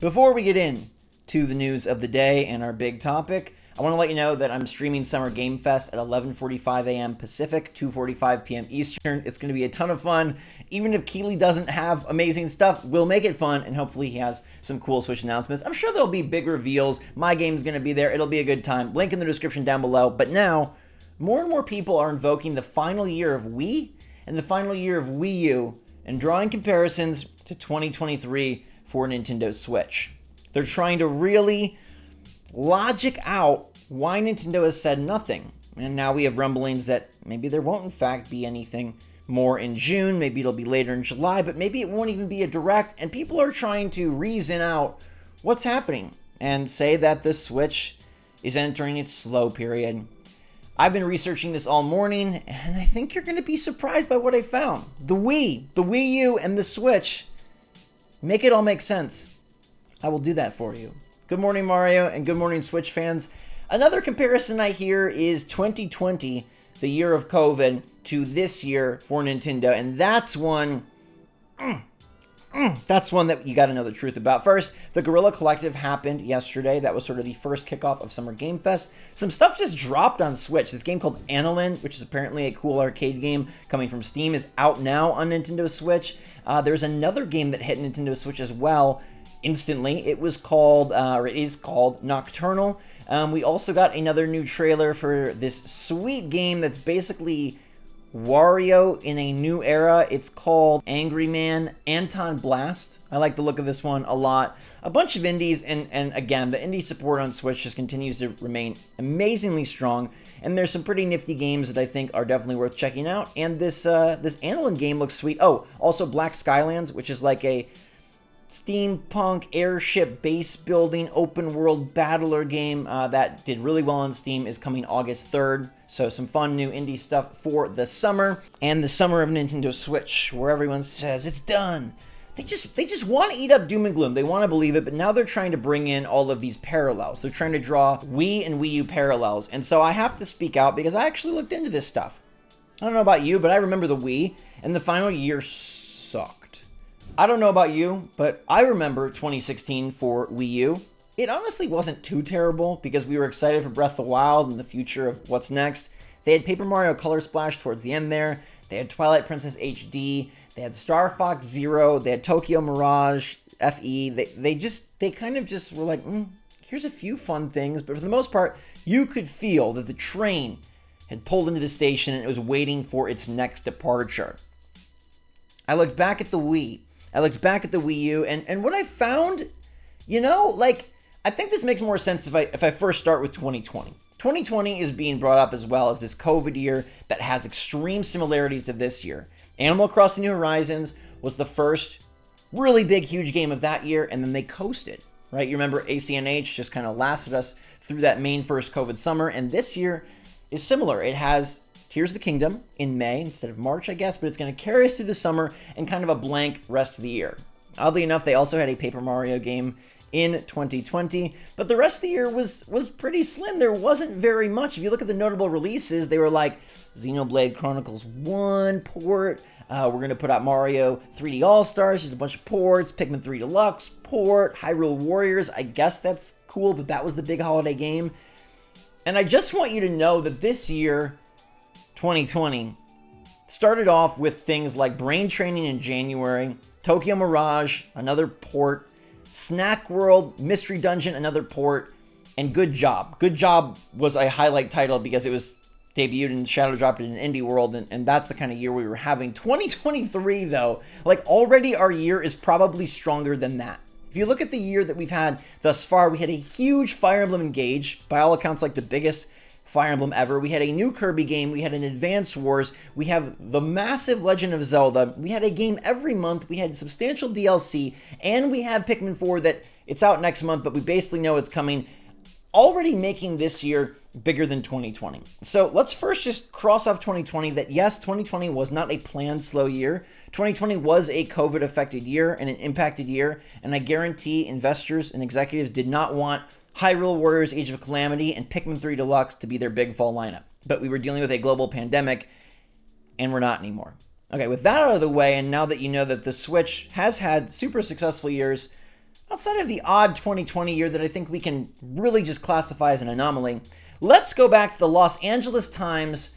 Before we get in to the news of the day and our big topic, I want to let you know that I'm streaming Summer Game Fest at 11:45 a.m. Pacific, 2:45 p.m. Eastern. It's going to be a ton of fun. Even if Keeley doesn't have amazing stuff, we'll make it fun, and hopefully he has some cool Switch announcements. I'm sure there'll be big reveals. My game's going to be there. It'll be a good time. Link in the description down below. But now, more and more people are invoking the final year of Wii and the final year of Wii U and drawing comparisons to 2023 for Nintendo Switch. They're trying to really logic out why Nintendo has said nothing. And now we have rumblings that maybe there won't in fact be anything more in June, maybe it'll be later in July, but maybe it won't even be a direct, and people are trying to reason out what's happening and say that the Switch is entering its slow period. I've been researching this all morning, and I think you're going to be surprised by what I found. The Wii U, and the Switch make it all make sense. I will do that for you. Good morning, Mario, and good morning, Switch fans. Another comparison I hear is 2020, the year of COVID, to this year for Nintendo, and that's one that you got to know the truth about. First, the Guerrilla Collective happened yesterday. That was sort of the first kickoff of Summer Game Fest. Some stuff just dropped on Switch. This game called Anomaly, which is apparently a cool arcade game coming from Steam, is out now on Nintendo Switch. There's another game that hit Nintendo Switch as well instantly. It is called Nocturnal. We also got another new trailer for this sweet game that's basically Wario in a new era. It's called Angry Man Anton Blast. I like the look of this one a lot. A bunch of indies, and again, the indie support on Switch just continues to remain amazingly strong. And there's some pretty nifty games that I think are definitely worth checking out. And this Anolan game looks sweet. Oh, also Black Skylands, which is like a steampunk airship base building open world battler game that did really well on Steam, is coming August 3rd. So some fun new indie stuff for the summer and the summer of Nintendo Switch, where everyone says it's done. They just want to eat up doom and gloom. They want to believe it, but now they're trying to bring in all of these parallels. They're trying to draw Wii and Wii U parallels. And so I have to speak out because I actually looked into this stuff. I don't know about you, but I remember the Wii, and the final year sucked. I don't know about you, but I remember 2016 for Wii U. It honestly wasn't too terrible because we were excited for Breath of the Wild and the future of what's next. They had Paper Mario Color Splash towards the end there. They had Twilight Princess HD. They had Star Fox Zero. They had Tokyo Mirage FE. They kind of just were like, here's a few fun things. But for the most part, you could feel that the train had pulled into the station and it was waiting for its next departure. I looked back at the Wii. I looked back at the Wii U, and what I found, I think this makes more sense if I first start with 2020. 2020 is being brought up as well as this COVID year that has extreme similarities to this year. Animal Crossing New Horizons was the first really big, huge game of that year, and then they coasted, right? You remember ACNH just kind of lasted us through that main first COVID summer, and this year is similar. It has Tears of the Kingdom in May instead of March, I guess, but it's going to carry us through the summer and kind of a blank rest of the year. Oddly enough, they also had a Paper Mario game in 2020, but the rest of the year was pretty slim. There wasn't very much. If you look at the notable releases, they were like Xenoblade Chronicles 1 port, we're going to put out Mario 3D All-Stars, just a bunch of ports, Pikmin 3 Deluxe port, Hyrule Warriors, I guess that's cool, but that was the big holiday game. And I just want you to know that this year, 2020, started off with things like Brain Training in January, Tokyo Mirage, another port, Snack World, Mystery Dungeon, another port, and Good Job. Good Job was a highlight title because it was debuted and shadow dropped in an indie world, and that's the kind of year we were having. 2023, though, already our year is probably stronger than that. If you look at the year that we've had thus far, we had a huge Fire Emblem Engage, by all accounts the biggest Fire Emblem ever. We had a new Kirby game. We had an Advance Wars. We have the massive Legend of Zelda. We had a game every month. We had substantial DLC, and we have Pikmin 4 that it's out next month, but we basically know it's coming, already making this year bigger than 2020. So let's first just cross off 2020 that yes, 2020 was not a planned slow year. 2020 was a COVID-affected year and an impacted year, and I guarantee investors and executives did not want Hyrule Warriors Age of Calamity and Pikmin 3 Deluxe to be their big fall lineup. But we were dealing with a global pandemic, and we're not anymore. Okay, with that out of the way, and now that you know that the Switch has had super successful years, outside of the odd 2020 year that I think we can really just classify as an anomaly, let's go back to the Los Angeles Times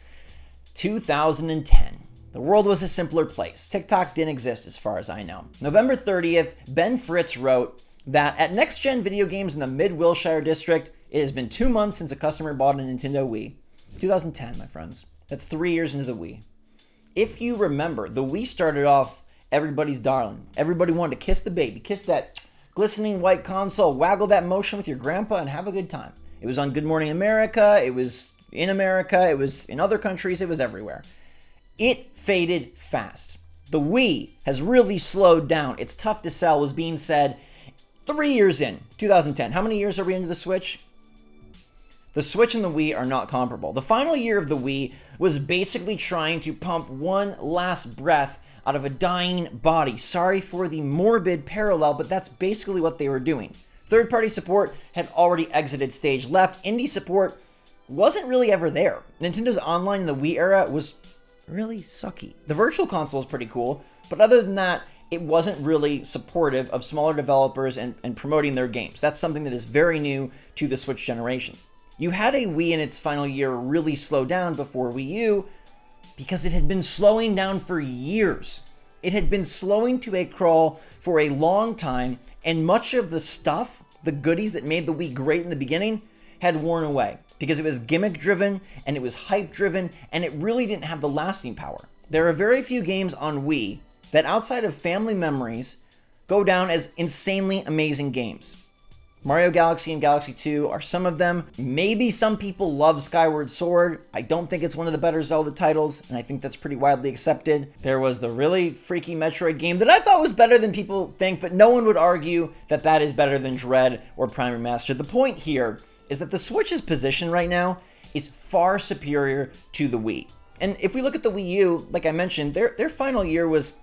2010. The world was a simpler place. TikTok didn't exist as far as I know. November 30th, Ben Fritz wrote that at Next Gen Video Games in the Mid-Wilshire District, it has been 2 months since a customer bought a Nintendo Wii. 2010, my friends. That's 3 years into the Wii. If you remember, the Wii started off everybody's darling. Everybody wanted to kiss the baby, kiss that glistening white console, waggle that motion with your grandpa, and have a good time. It was on Good Morning America, it was in America, it was in other countries, it was everywhere. It faded fast. The Wii has really slowed down. It's tough to sell, was being said 3 years in, 2010. How many years are we into the Switch? The Switch and the Wii are not comparable. The final year of the Wii was basically trying to pump one last breath out of a dying body. Sorry for the morbid parallel, but that's basically what they were doing. Third-party support had already exited stage left. Indie support wasn't really ever there. Nintendo's online in the Wii era was really sucky. The Virtual Console is pretty cool, but other than that, it wasn't really supportive of smaller developers and promoting their games. That's something that is very new to the Switch generation. You had a Wii in its final year really slow down before Wii U because it had been slowing down for years. It had been slowing to a crawl for a long time, and much of the stuff, the goodies that made the Wii great in the beginning, had worn away because it was gimmick driven and it was hype driven and it really didn't have the lasting power. There are very few games on Wii that outside of family memories go down as insanely amazing games. Mario Galaxy and Galaxy 2 are some of them. Maybe some people love Skyward Sword. I don't think it's one of the better Zelda titles, and I think that's pretty widely accepted. There was the really freaky Metroid game that I thought was better than people think, but no one would argue that that is better than Dread or Prime Remastered. The point here is that the Switch's position right now is far superior to the Wii. And if we look at the Wii U, like I mentioned, their final year was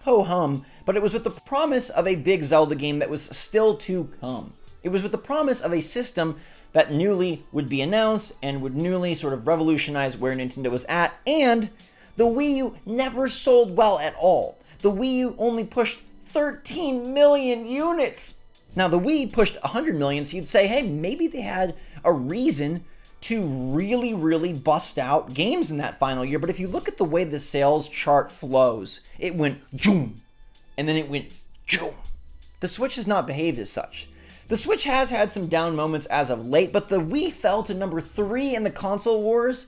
ho-hum, but it was with the promise of a big Zelda game that was still to come. It was with the promise of a system that newly would be announced and would newly sort of revolutionize where Nintendo was at, and the Wii U never sold well at all. The Wii U only pushed 13 million units. Now, the Wii pushed 100 million, so you'd say, hey, maybe they had a reason to really, really bust out games in that final year. But if you look at the way the sales chart flows, it went joom, and then it went joom. The Switch has not behaved as such. The Switch has had some down moments as of late, but the Wii fell to number 3 in the console wars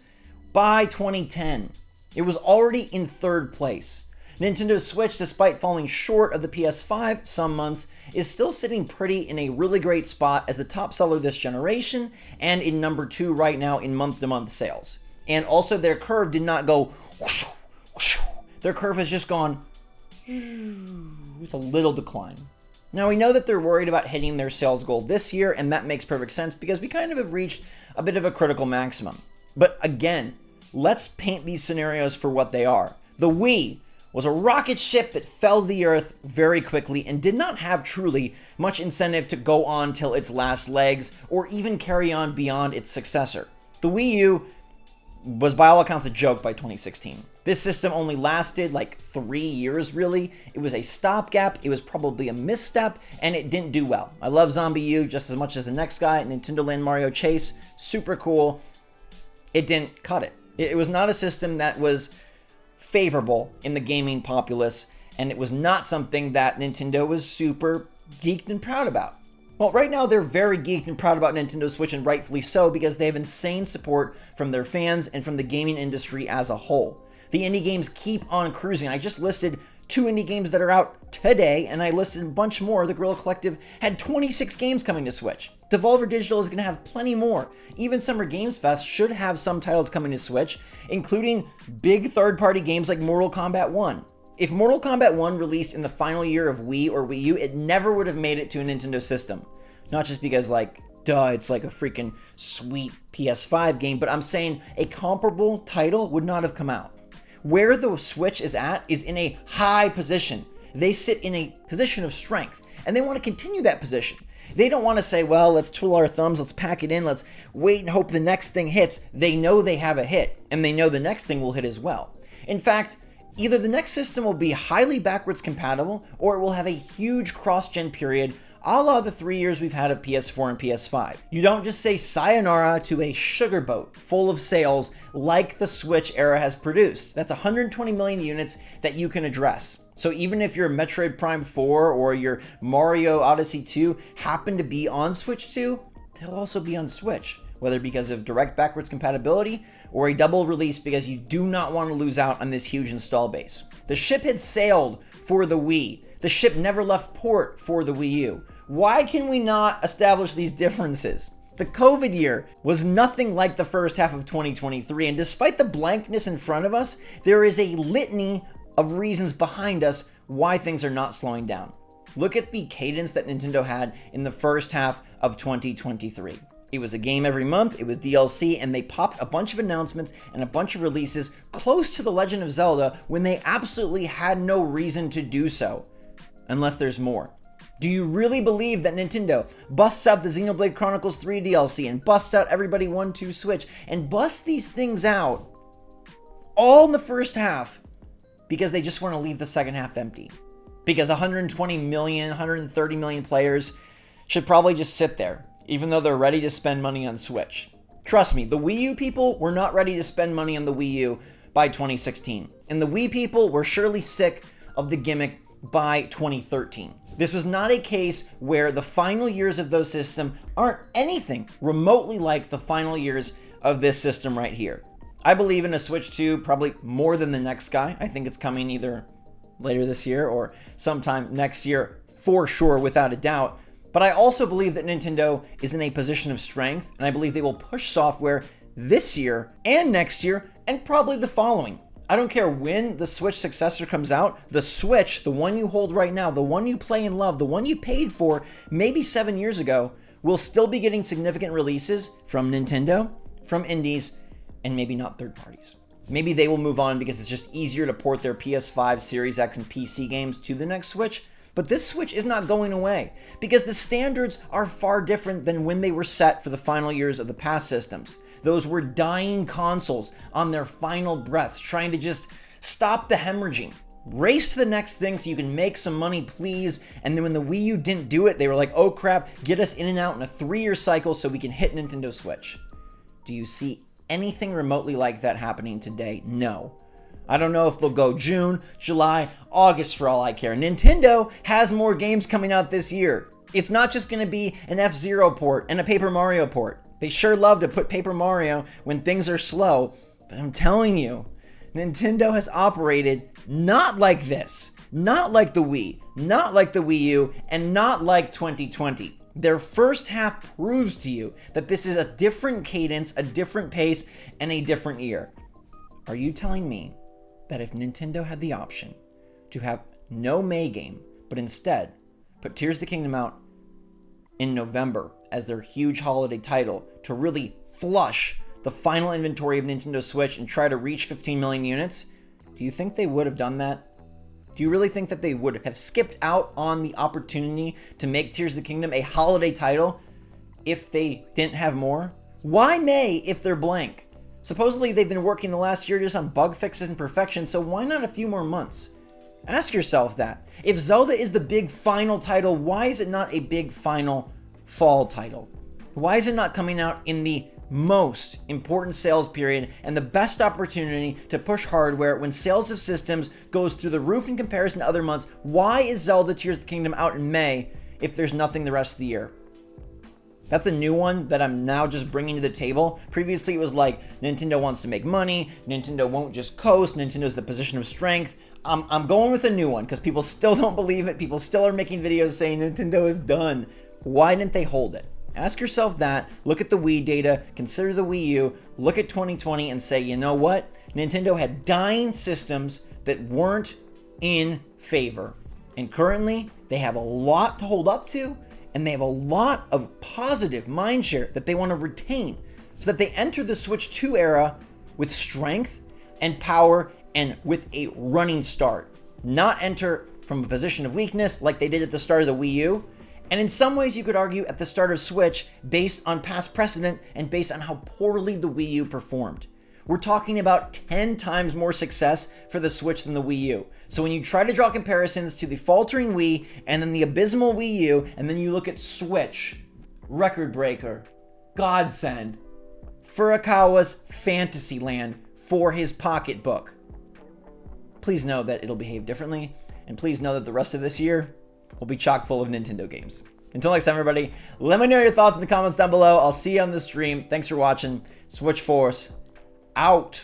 by 2010. It was already in 3rd place. Nintendo's Switch, despite falling short of the PS5 some months, is still sitting pretty in a really great spot as the top seller this generation and in number 2 right now in month-to-month sales. And also their curve did not go whoosh, whoosh. Their curve has just gone with a little decline. Now, we know that they're worried about hitting their sales goal this year, and that makes perfect sense because we kind of have reached a bit of a critical maximum. But again, let's paint these scenarios for what they are. The Wii was a rocket ship that fell to the earth very quickly and did not have truly much incentive to go on till its last legs or even carry on beyond its successor. The Wii U was by all accounts a joke by 2016. This system only lasted like 3 years, really. It was a stopgap, it was probably a misstep, and it didn't do well. I love Zombie U just as much as the next guy, Nintendo Land Mario Chase, super cool. It didn't cut it. It was not a system that was favorable in the gaming populace, and it was not something that Nintendo was super geeked and proud about. Well, right now they're very geeked and proud about Nintendo Switch, and rightfully so, because they have insane support from their fans and from the gaming industry as a whole. The indie games keep on cruising. I just listed 2 indie games that are out today, and I listed a bunch more. The Guerrilla Collective had 26 games coming to Switch. Devolver Digital is going to have plenty more. Even Summer Games Fest should have some titles coming to Switch, including big third-party games like Mortal Kombat 1. If Mortal Kombat 1 released in the final year of Wii or Wii U, it never would have made it to a Nintendo system. Not just because, like, duh, it's like a freaking sweet PS5 game, but I'm saying a comparable title would not have come out. Where the Switch is at is in a high position. They sit in a position of strength, and they want to continue that position. They don't want to say, well, let's twiddle our thumbs, let's pack it in, let's wait and hope the next thing hits. They know they have a hit, and they know the next thing will hit as well. In fact, either the next system will be highly backwards compatible, or it will have a huge cross-gen period a la the 3 years we've had of PS4 and PS5. You don't just say sayonara to a sugar boat full of sales like the Switch era has produced. That's 120 million units that you can address. So even if your Metroid Prime 4 or your Mario Odyssey 2 happen to be on Switch 2, they'll also be on Switch, whether because of direct backwards compatibility or a double release because you do not want to lose out on this huge install base. The ship had sailed for the Wii. The ship never left port for the Wii U. Why can we not establish these differences? The COVID year was nothing like the first half of 2023, and despite the blankness in front of us, there is a litany of reasons behind us why things are not slowing down. Look at the cadence that Nintendo had in the first half of 2023. It was a game every month, it was DLC, and they popped a bunch of announcements and a bunch of releases close to The Legend of Zelda when they absolutely had no reason to do so. Unless there's more. Do you really believe that Nintendo busts out the Xenoblade Chronicles 3 DLC and busts out Everybody 1-2 Switch and busts these things out all in the first half because they just want to leave the second half empty? Because 120 million, 130 million players should probably just sit there, even though they're ready to spend money on Switch. Trust me, the Wii U people were not ready to spend money on the Wii U by 2016. And the Wii people were surely sick of the gimmick by 2013. This was not a case where the final years of those systems aren't anything remotely like the final years of this system right here. I believe in a Switch 2 probably more than the next guy. I think it's coming either later this year or sometime next year for sure, without a doubt. But I also believe that Nintendo is in a position of strength, and I believe they will push software this year and next year and probably the following. I don't care when the Switch successor comes out, the Switch, the one you hold right now, the one you play and love, the one you paid for maybe 7 years ago, will still be getting significant releases from Nintendo, from indies, and maybe not third parties. Maybe they will move on because it's just easier to port their PS5, Series X, and PC games to the next Switch. But this Switch is not going away because the standards are far different than when they were set for the final years of the past systems. Those were dying consoles on their final breaths, trying to just stop the hemorrhaging. Race to the next thing so you can make some money, please. And then when the Wii U didn't do it, they were like, oh crap, get us in and out in a 3-year cycle so we can hit Nintendo Switch. Do you see anything remotely like that happening today? No. I don't know if they'll go June, July, August for all I care. Nintendo has more games coming out this year. It's not just going to be an F-Zero port and a Paper Mario port. They sure love to put Paper Mario when things are slow, but I'm telling you, Nintendo has operated not like this, not like the Wii, not like the Wii U, and not like 2020. Their first half proves to you that this is a different cadence, a different pace, and a different year. Are you telling me that if Nintendo had the option to have no May game, but instead put Tears of the Kingdom out in November as their huge holiday title to really flush the final inventory of Nintendo Switch and try to reach 15 million units, do you think they would have done that? Do you really think that they would have skipped out on the opportunity to make Tears of the Kingdom a holiday title if they didn't have more? Why May if they're blank? Supposedly they've been working the last year just on bug fixes and perfection, so why not a few more months? Ask yourself that. If Zelda is the big final title, why is it not a big final fall title? Why is it not coming out in the most important sales period and the best opportunity to push hardware when sales of systems goes through the roof in comparison to other months? Why is Zelda Tears of the Kingdom out in May if there's nothing the rest of the year? That's a new one that I'm now just bringing to the table. Previously, it was like Nintendo wants to make money. Nintendo won't just coast. Nintendo's the position of strength. I'm going with a new one because people still don't believe it. People still are making videos saying Nintendo is done. Why didn't they hold it? Ask yourself that. Look at the Wii data. Consider the Wii U. Look at 2020 and say, you know what? Nintendo had dying systems that weren't in favor. And currently, they have a lot to hold up to. And they have a lot of positive mindshare that they want to retain so that they enter the Switch 2 era with strength and power and with a running start. Not enter from a position of weakness like they did at the start of the Wii U. And in some ways you could argue at the start of Switch based on past precedent and based on how poorly the Wii U performed. We're talking about 10 times more success for the Switch than the Wii U. So when you try to draw comparisons to the faltering Wii and then the abysmal Wii U, and then you look at Switch, record breaker, godsend, Furukawa's Fantasyland for his pocketbook. Please know that it'll behave differently, and please know that the rest of this year will be chock full of Nintendo games. Until next time, everybody, let me know your thoughts in the comments down below. I'll see you on the stream. Thanks for watching. SwitchForce out.